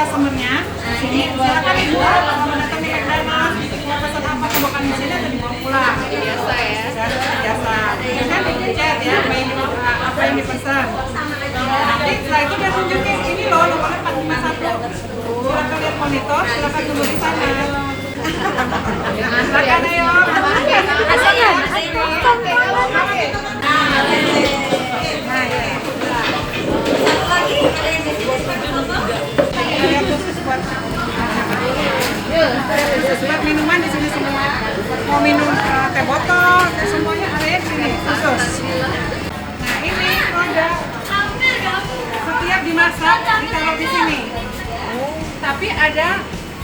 customernya sini silakan ibu kalau datang di McDonald mau pesan apa cobakan di sini atau dibawa pulang. Biasa ya. Biasa. Kan dipencet ya apa yang dipesan. Nanti setelah itu dia tunjukin ini loh nomornya 451. Silakan lihat monitor, silakan tunggu di sana. Silakan ayo. Khusus buat minuman di sini semua. Mau minum teh botol, semuanya ada di sini khusus. Nah ini produk setiap dimasak ditaruh di sini. Tapi ada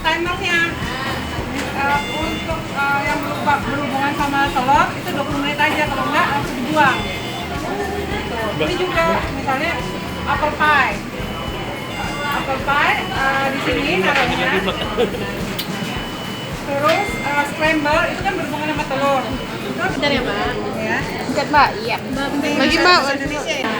timernya. Untuk yang berhubungan sama telur itu 20 menit aja, kalau enggak langsung dibuang. Ini juga misalnya apple pie. Apple pie di sini naruhnya. Terus scramble itu kan berhubungan sama telur. Bentar ya, Mbak. Ya. Bukan, Mbak. Iya. Bagi, Mbak. Indonesia ya.